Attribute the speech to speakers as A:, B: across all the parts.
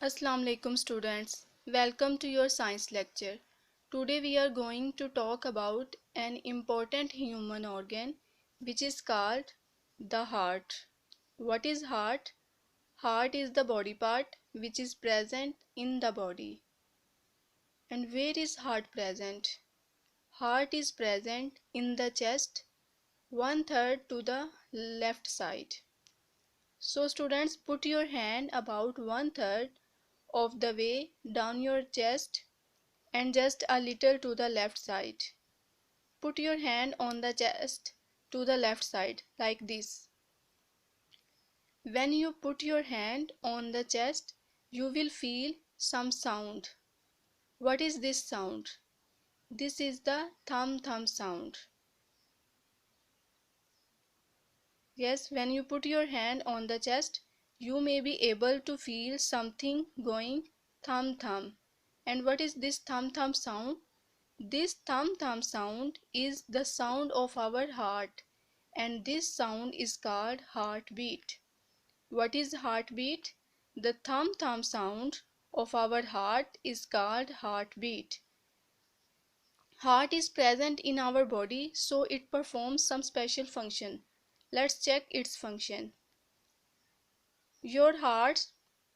A: Assalamu alaikum students. Welcome to your science lecture. Today we are going to talk about an important human organ which is called the heart. What is heart? Heart is the body part which is present in the body. And where is heart present? Heart is present in the chest, 1/3 to the left side. So students, put your hand about 1/3 of the way down your chest and just a little to the left side. Put your hand on the chest to the left side like this. When you put your hand on the chest, you will feel some sound. What is this sound? This is the thumb thumb sound. Yes, when you put your hand on the chest, you may be able to feel something going thumb thumb. And what is this thumb thumb sound? This thumb thumb sound is the sound of our heart, and this sound is called heartbeat. What is heartbeat? The thumb thumb sound of our heart is called heartbeat. Heart is present in our body, so it performs some special function. Let's check its function. Your heart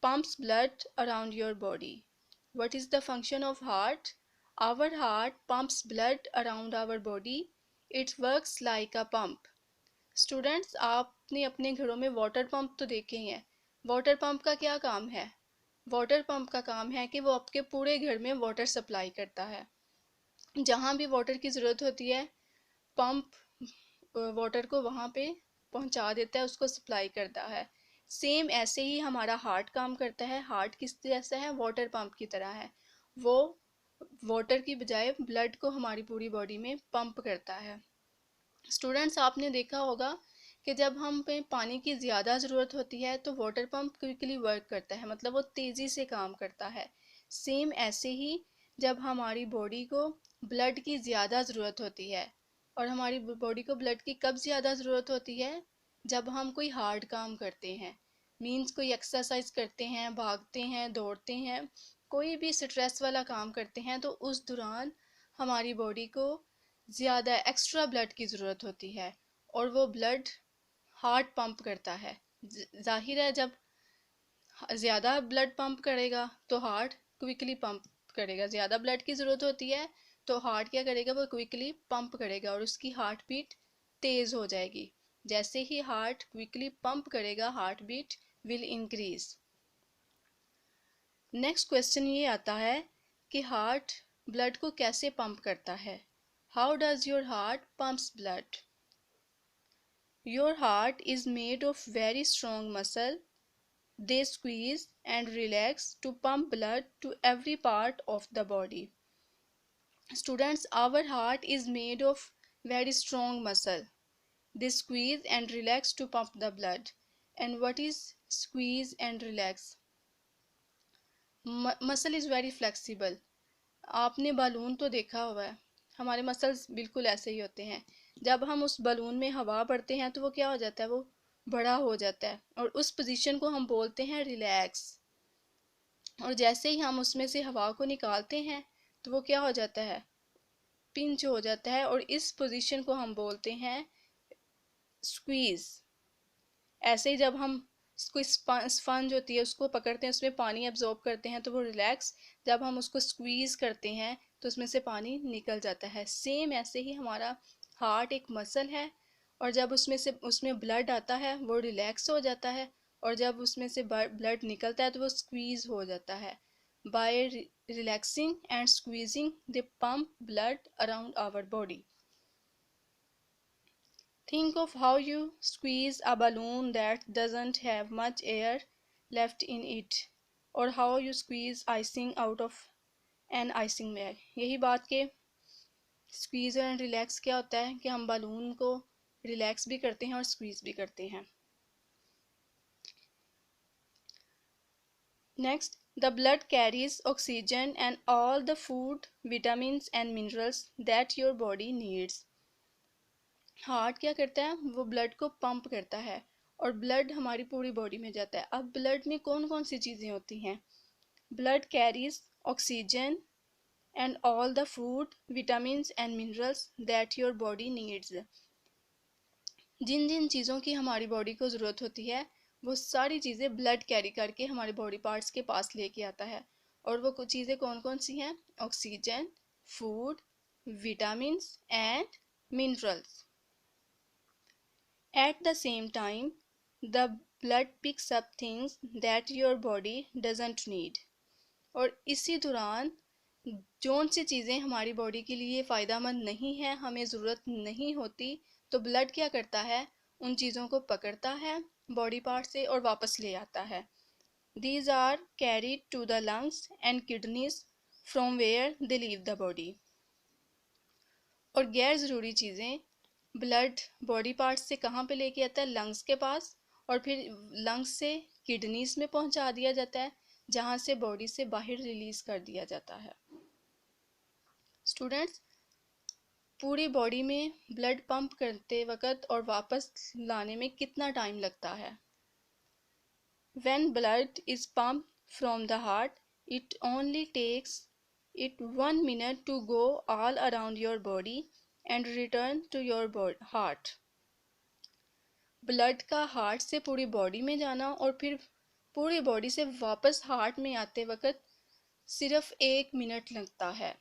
A: pumps blood around your body. What is the function of heart? Our heart pumps blood around our body. It works like a pump. Students, आपने अपने घरों में water pump तो देखे ही हैं। Water pump का क्या काम है? वाटर पंप का काम है कि वो आपके पूरे घर में वाटर सप्लाई करता है। जहाँ भी वाटर की ज़रूरत होती है, पंप वाटर को वहाँ पे पहुँचा देता है, उसको सप्लाई करता है। सेम ऐसे ही हमारा हार्ट काम करता है। हार्ट किस जैसा है? वाटर पंप की तरह है। वो वाटर की बजाय ब्लड को हमारी पूरी बॉडी में पंप करता है। स्टूडेंट्स, आपने देखा होगा कि जब हम पे पानी की ज़्यादा ज़रूरत होती है तो वाटर पंप क्विकली वर्क करता है, मतलब वो तेज़ी से काम करता है। सेम ऐसे ही जब हमारी बॉडी को ब्लड की ज़्यादा ज़रूरत होती है, और हमारी बॉडी को ब्लड की कब ज़्यादा ज़रूरत होती है? जब हम कोई हार्ड काम करते हैं, मीन्स कोई एक्सरसाइज करते हैं, भागते हैं, दौड़ते हैं, कोई भी स्ट्रेस वाला काम करते हैं, तो उस दौरान हमारी बॉडी को ज़्यादा एक्स्ट्रा ब्लड की ज़रूरत होती है, और वो ब्लड हार्ट पंप करता है। जाहिर है, जब ज़्यादा ब्लड पंप करेगा तो हार्ट क्विकली पंप करेगा। ज़्यादा ब्लड की ज़रूरत होती है तो हार्ट क्या करेगा? वो क्विकली पंप करेगा और उसकी हार्ट बीट तेज़ हो जाएगी। जैसे ही हार्ट क्विकली पंप करेगा, heart beat will increase. Next question ये आता है कि हार्ट ब्लड को कैसे पंप करता है? How does your heart pumps blood? Your heart is made of very strong muscle. They squeeze and relax to pump blood to every part of the body. Students, our heart is made of very strong muscle. They squeeze and relax to pump the blood. And what is squeeze and relax? Muscle is very flexible. आपने balloon तो देखा हुआ है, हमारे muscles बिल्कुल ऐसे ही होते हैं। जब हम उस बलून में हवा भरते हैं तो वो क्या हो जाता है? वो बड़ा हो जाता है, और उस पोजीशन को हम बोलते हैं रिलैक्स। और जैसे ही हम उसमें से हवा को निकालते हैं तो वो क्या हो जाता है? पिंच हो जाता है, और इस पोजीशन को हम बोलते हैं स्क्वीज। ऐसे ही जब हम कोई स्पंज होती है उसको पकड़ते हैं, उसमें पानी एब्जॉर्ब करते हैं तो वो रिलैक्स। जब हम उसको स्क्वीज करते हैं तो उसमें से पानी निकल जाता है। सेम ऐसे ही हमारा हार्ट एक मसल है, और जब उसमें ब्लड आता है वो रिलैक्स हो जाता है, और जब उसमें से ब्लड निकलता है तो वो स्क्वीज हो जाता है। By relaxing and squeezing they pump blood around our body. Think of how you squeeze a balloon that doesn't have much air left in it, or how you squeeze icing out of an icing bag. यही बात के squeeze and relax क्या होता है कि हम balloon को relax भी करते हैं और स्क्वीज भी करते हैं। Next, the blood carries oxygen and all the food, vitamins and minerals that your body needs. Heart क्या करता है? वो ब्लड को पंप करता है, और ब्लड हमारी पूरी बॉडी में जाता है। अब ब्लड में कौन कौन सी चीज़ें होती हैं? Blood carries oxygen and all the food, vitamins and minerals that your body needs. जिन जिन चीज़ों की हमारी बॉडी को ज़रूरत होती है वो सारी चीज़ें ब्लड कैरी करके हमारे बॉडी पार्ट्स के पास लेके आता है। और वो कुछ चीज़ें कौन कौन सी हैं? Oxygen, food, vitamins and minerals. At the same time, the blood picks up things that your body doesn't need. और इसी दौरान जौन सी चीज़ें हमारी बॉडी के लिए फ़ायदेमंद नहीं है, हमें ज़रूरत नहीं होती, तो ब्लड क्या करता है? उन चीज़ों को पकड़ता है बॉडी पार्ट से और वापस ले आता है। These are carried to the lungs and kidneys from where they leave the body. और गैर ज़रूरी चीज़ें ब्लड बॉडी पार्ट्स से कहाँ पे लेके आता है? लंग्स के पास, और फिर लंग्स से किडनीज में पहुंचा दिया जाता है, जहाँ से बॉडी से बाहर रिलीज कर दिया जाता है। स्टूडेंट्स, पूरी बॉडी में ब्लड पंप करते वक्त और वापस लाने में कितना टाइम लगता है? When blood is pumped from the heart, it only takes it 1 minute to go all around your body and return to your heart. Blood का हार्ट से पूरी बॉडी में जाना और फिर पूरी बॉडी से वापस हार्ट में आते वक्त सिर्फ 1 मिनट लगता है।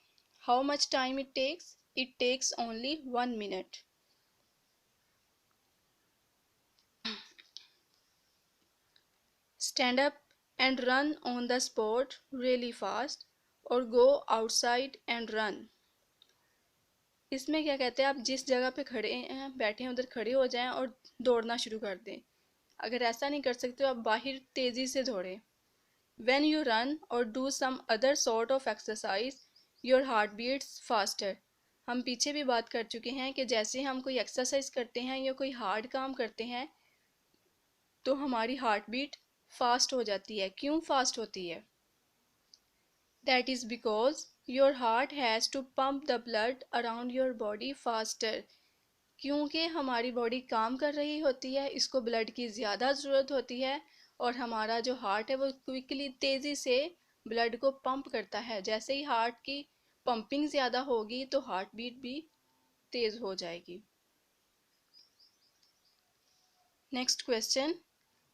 A: How much time it takes? It takes only 1 minute. Stand up and run on the spot really fast और गो आउटसाइड एंड रन। इसमें क्या कहते हैं? आप जिस जगह पे खड़े हैं, बैठे हैं, उधर खड़े हो जाएं और दौड़ना शुरू कर दें। अगर ऐसा नहीं कर सकते तो आप बाहर तेज़ी से दौड़ें। When you run or do some other sort of exercise, your heart beats faster. हम पीछे भी बात कर चुके हैं कि जैसे हम कोई एक्सरसाइज करते हैं या कोई हार्ड काम करते हैं तो हमारी हार्ट बीट फास्ट हो जाती है। क्यों फास्ट होती है? That is because your heart has to pump the blood around your body faster. क्योंकि हमारी बॉडी काम कर रही होती है, इसको ब्लड की ज़्यादा ज़रूरत होती है और हमारा जो हार्ट है वो क्विकली तेज़ी से ब्लड को पंप करता है। जैसे ही हार्ट की पंपिंग ज़्यादा होगी तो हार्ट बीट भी तेज़ हो जाएगी। Next question,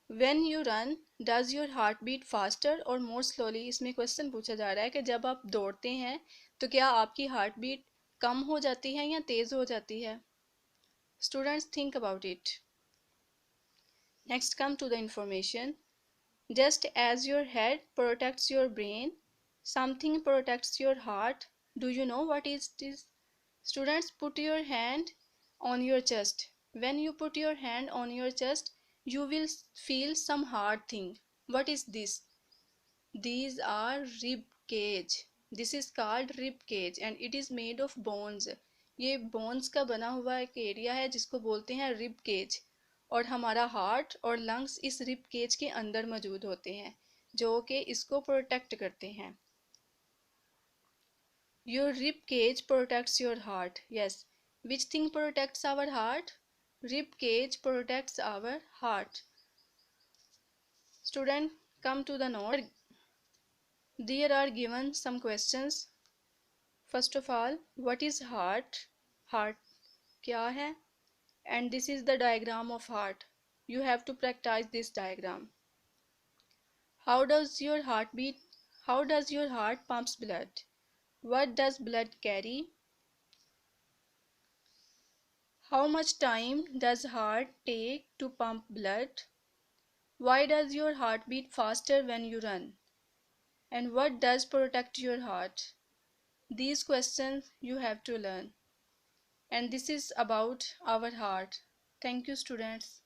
A: when you run does your heart beat faster और मोर स्लोली? इसमें क्वेश्चन पूछा जा रहा है कि जब आप दौड़ते हैं तो क्या आपकी हार्ट बीट कम हो जाती है या तेज़ हो जाती है? Students, think about it. Next, come to the information. Just as your head protects your brain, something protects your heart. Do you know what is this? Students, put your hand on your chest. When you put your hand on your chest, you will feel some hard thing. What is this? These are rib cage. This is called rib cage and it is made of bones. ये bones का बना हुआ एक area है जिसको बोलते हैं rib cage। और हमारा हार्ट और लंग्स इस रिब केज के अंदर मौजूद होते हैं जो कि इसको प्रोटेक्ट करते हैं। Your rib cage protects your heart. Yes. Which thing protects our heart? Rib cage protects our heart. Student, come to the note. There are given some questions. First of all, what is heart? Heart क्या है? And this is the diagram of heart. You have to practice this diagram. How does your heart beat? How does your heart pumps blood? What does blood carry? How much time does heart take to pump blood? Why does your heart beat faster when you run? And what does protect your heart? These questions you have to learn. And this is about our heart. Thank you, students.